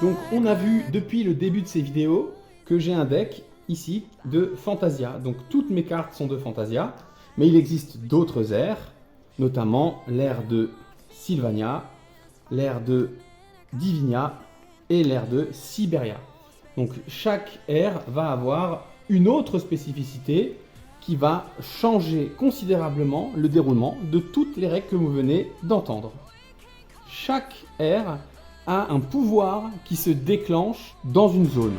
Donc on a vu depuis le début de ces vidéos que j'ai un deck ici de Fantasia. Donc toutes mes cartes sont de Fantasia, mais il existe d'autres aires, notamment l'ère de Sylvania, l'ère de Divinia et l'ère de Siberia. Donc chaque ère va avoir une autre spécificité qui va changer considérablement le déroulement de toutes les règles que vous venez d'entendre. Chaque ère a un pouvoir qui se déclenche dans une zone.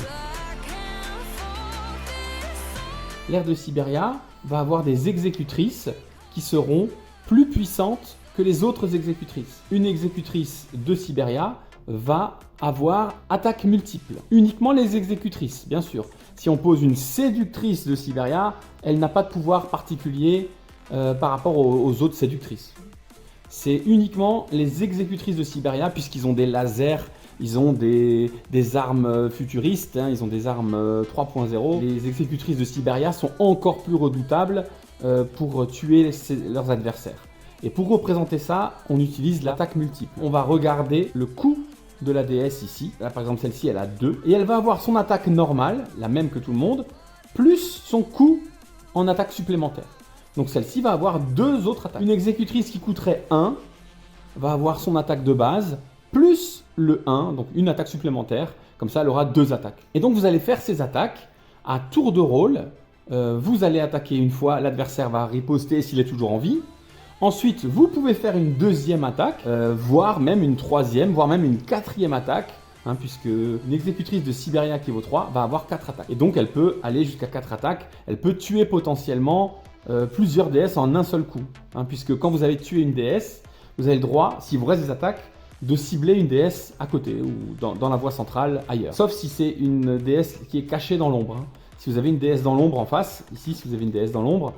L'ère de Siberia va avoir des exécutrices qui seront plus puissantes que les autres exécutrices. Une exécutrice de Siberia va avoir attaque multiple. Uniquement les exécutrices, bien sûr. Si on pose une séductrice de Siberia, elle n'a pas de pouvoir particulier par rapport aux autres séductrices. C'est uniquement les exécutrices de Siberia, puisqu'ils ont des lasers, ils ont des armes futuristes, hein, ils ont des armes 3.0. Les exécutrices de Siberia sont encore plus redoutables pour tuer leurs adversaires. Et pour représenter ça, on utilise l'attaque multiple. On va regarder le coût de la déesse ici. Là, par exemple, celle-ci, elle a 2. Et elle va avoir son attaque normale, la même que tout le monde, plus son coût en attaque supplémentaire. Donc celle-ci va avoir 2 autres attaques. Une exécutrice qui coûterait 1 va avoir son attaque de base, plus le 1, donc une attaque supplémentaire. Comme ça, elle aura 2 attaques. Et donc, vous allez faire ces attaques à tour de rôle. Vous allez attaquer une fois, l'adversaire va riposter s'il est toujours en vie. Ensuite, vous pouvez faire une deuxième attaque, voire même une troisième, voire même une quatrième attaque, hein, puisque une exécutrice de Siberia qui vaut 3 va avoir 4 attaques. Et donc, elle peut aller jusqu'à 4 attaques. Elle peut tuer potentiellement plusieurs déesses en un seul coup. Hein, puisque quand vous avez tué une déesse, vous avez le droit, si vous reste des attaques, de cibler une déesse à côté ou dans la voie centrale ailleurs. Sauf si c'est une déesse qui est cachée dans l'ombre. Hein. Si vous avez une déesse dans l'ombre en face, ici, si vous avez une déesse dans l'ombre,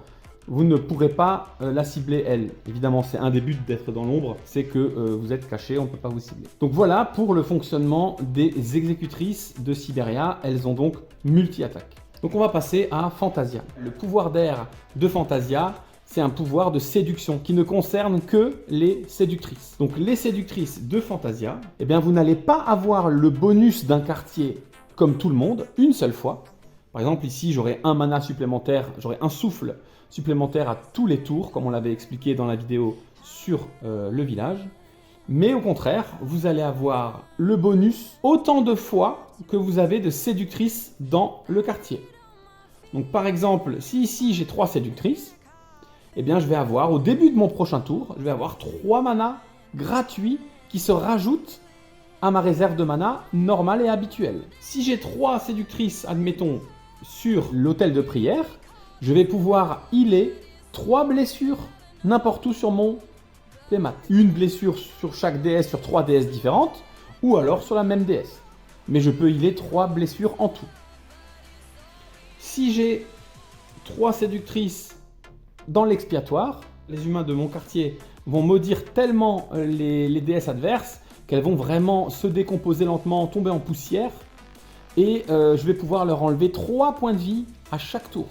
vous ne pourrez pas la cibler elle. Évidemment, c'est un des buts d'être dans l'ombre, c'est que vous êtes caché, on ne peut pas vous cibler. Donc voilà pour le fonctionnement des exécutrices de Siberia. Elles ont donc multi-attaques. Donc on va passer à Fantasia. Le pouvoir d'air de Fantasia, c'est un pouvoir de séduction qui ne concerne que les séductrices. Donc les séductrices de Fantasia, eh bien vous n'allez pas avoir le bonus d'un quartier comme tout le monde, une seule fois. Par exemple ici j'aurai un mana supplémentaire, j'aurai un souffle supplémentaire à tous les tours, comme on l'avait expliqué dans la vidéo sur le village. Mais au contraire, vous allez avoir le bonus autant de fois que vous avez de séductrices dans le quartier. Donc par exemple, si ici j'ai 3 séductrices, eh bien je vais avoir, au début de mon prochain tour, je vais avoir 3 manas gratuits qui se rajoutent à ma réserve de mana normale et habituelle. Si j'ai 3 séductrices, admettons, sur l'autel de prière, je vais pouvoir healer 3 blessures n'importe où sur mon playmat. Une blessure sur chaque déesse, sur 3 déesses différentes, ou alors sur la même déesse. Mais je peux healer 3 blessures en tout. Si j'ai 3 séductrices dans l'expiatoire, les humains de mon quartier vont maudire tellement les déesses adverses qu'elles vont vraiment se décomposer lentement, tomber en poussière, et je vais pouvoir leur enlever 3 points de vie à chaque tour.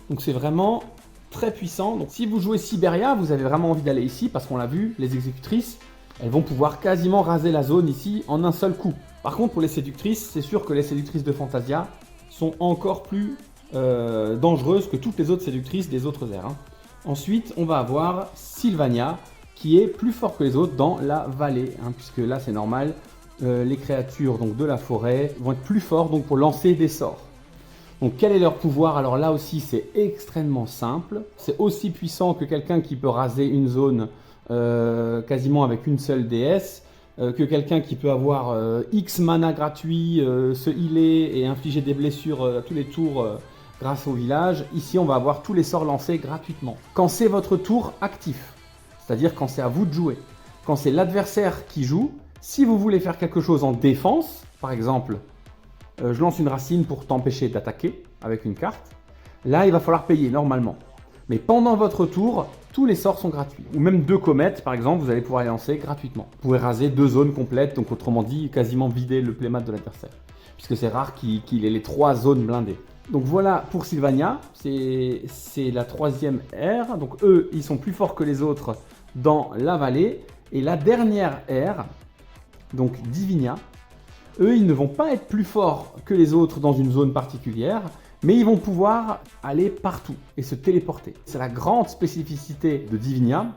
Donc c'est vraiment très puissant. Donc si vous jouez Siberia, vous avez vraiment envie d'aller ici parce qu'on l'a vu, les exécutrices, elles vont pouvoir quasiment raser la zone ici en un seul coup. Par contre pour les séductrices, c'est sûr que les séductrices de Fantasia sont encore plus dangereuses que toutes les autres séductrices des autres aires. Hein. Ensuite, on va avoir Sylvania qui est plus fort que les autres dans la vallée, hein, puisque là c'est normal, les créatures donc, de la forêt vont être plus forts donc, pour lancer des sorts. Donc quel est leur pouvoir? Alors là aussi c'est extrêmement simple. C'est aussi puissant que quelqu'un qui peut raser une zone quasiment avec une seule déesse, que quelqu'un qui peut avoir X mana gratuit, se healer et infliger des blessures à tous les tours grâce au village. Ici on va avoir tous les sorts lancés gratuitement. Quand c'est votre tour actif, c'est-à-dire quand c'est à vous de jouer, quand c'est l'adversaire qui joue, si vous voulez faire quelque chose en défense, par exemple, je lance une racine pour t'empêcher d'attaquer avec une carte. Là, il va falloir payer normalement. Mais pendant votre tour, tous les sorts sont gratuits. Ou même 2 comètes, par exemple, vous allez pouvoir les lancer gratuitement. Vous pouvez raser 2 zones complètes, donc autrement dit, quasiment vider le playmat de l'adversaire. Puisque c'est rare qu'il ait les 3 zones blindées. Donc voilà pour Sylvania, c'est la 3e ère. Donc eux, ils sont plus forts que les autres dans la vallée. Et la dernière ère, donc Divinia, eux, ils ne vont pas être plus forts que les autres dans une zone particulière, mais ils vont pouvoir aller partout et se téléporter. C'est la grande spécificité de Divinia.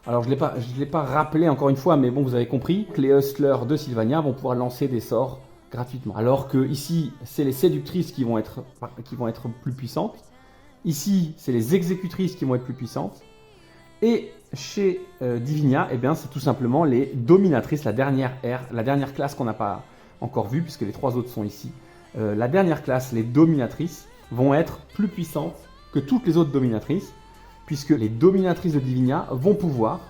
Alors, je ne l'ai pas rappelé encore une fois, mais bon, vous avez compris que les hustlers de Sylvania vont pouvoir lancer des sorts gratuitement. Alors que ici, c'est les séductrices qui vont être plus puissantes. Ici, c'est les exécutrices qui vont être plus puissantes. Et chez Divinia, eh bien, c'est tout simplement les dominatrices, la dernière classe qu'on n'a pas encore vue, puisque les 3 autres sont ici. La dernière classe, les dominatrices, vont être plus puissantes que toutes les autres dominatrices, puisque les dominatrices de Divinia vont pouvoir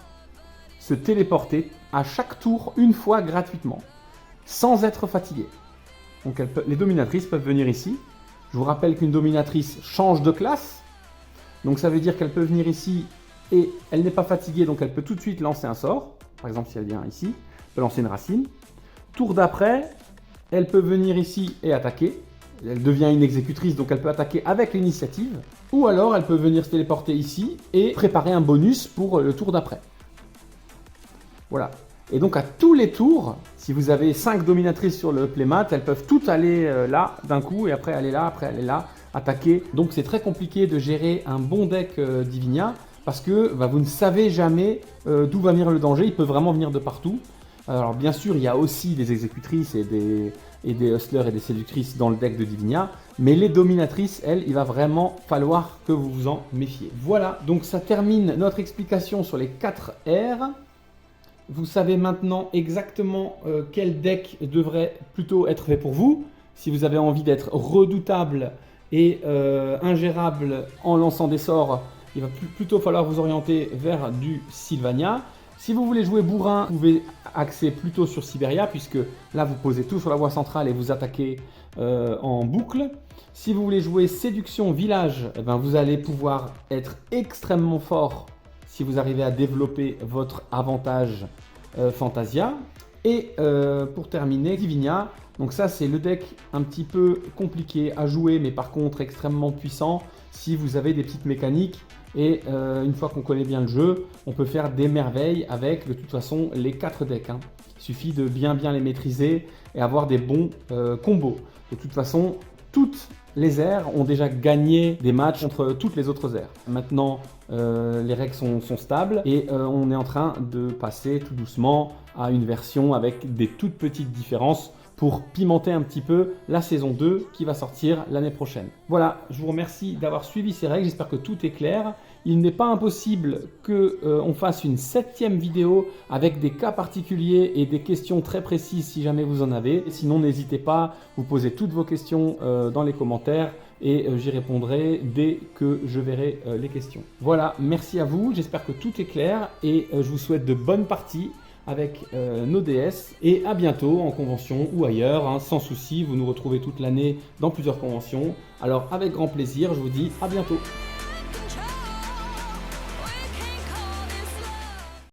se téléporter à chaque tour une fois gratuitement, sans être fatiguées. Donc les dominatrices peuvent venir ici. Je vous rappelle qu'une dominatrice change de classe, donc ça veut dire qu'elle peut venir ici et elle n'est pas fatiguée, donc elle peut tout de suite lancer un sort. Par exemple, si elle vient ici, elle peut lancer une racine. Tour d'après, elle peut venir ici et attaquer. Elle devient une exécutrice, donc elle peut attaquer avec l'initiative. Ou alors, elle peut venir se téléporter ici et préparer un bonus pour le tour d'après. Voilà. Et donc, à tous les tours, si vous avez 5 dominatrices sur le playmat, elles peuvent toutes aller là d'un coup, et après aller là, attaquer. Donc, c'est très compliqué de gérer un bon deck Divinia, parce que vous ne savez jamais d'où va venir le danger. Il peut vraiment venir de partout. Alors, bien sûr, il y a aussi des exécutrices et des hustlers et des séductrices dans le deck de Divinia, mais les dominatrices, elles, il va vraiment falloir que vous vous en méfiez. Voilà, donc ça termine notre explication sur les 4 R. Vous savez maintenant exactement quel deck devrait plutôt être fait pour vous. Si vous avez envie d'être redoutable et ingérable en lançant des sorts, il va plutôt falloir vous orienter vers du Sylvania. Si vous voulez jouer bourrin, vous pouvez axer plutôt sur Siberia, puisque là vous posez tout sur la voie centrale et vous attaquez en boucle. Si vous voulez jouer séduction village, eh ben, vous allez pouvoir être extrêmement fort si vous arrivez à développer votre avantage Fantasia. Et pour terminer, Divinia. Donc ça, c'est le deck un petit peu compliqué à jouer, mais par contre extrêmement puissant si vous avez des petites mécaniques. Et une fois qu'on connaît bien le jeu, on peut faire des merveilles avec de toute façon les 4 decks. Il suffit de bien les maîtriser et avoir des bons combos. De toute façon, toutes les aires ont déjà gagné des matchs contre toutes les autres aires. Maintenant, les règles sont stables et on est en train de passer tout doucement à une version avec des toutes petites différences pour pimenter un petit peu la saison 2 qui va sortir l'année prochaine. Voilà, je vous remercie d'avoir suivi ces règles, j'espère que tout est clair. Il n'est pas impossible qu'on fasse une 7e vidéo avec des cas particuliers et des questions très précises si jamais vous en avez. Sinon, n'hésitez pas, vous posez toutes vos questions dans les commentaires et j'y répondrai dès que je verrai les questions. Voilà, merci à vous, j'espère que tout est clair et je vous souhaite de bonnes parties avec nos DS et à bientôt en convention ou ailleurs, sans souci, vous nous retrouvez toute l'année dans plusieurs conventions. Alors avec grand plaisir, je vous dis à bientôt.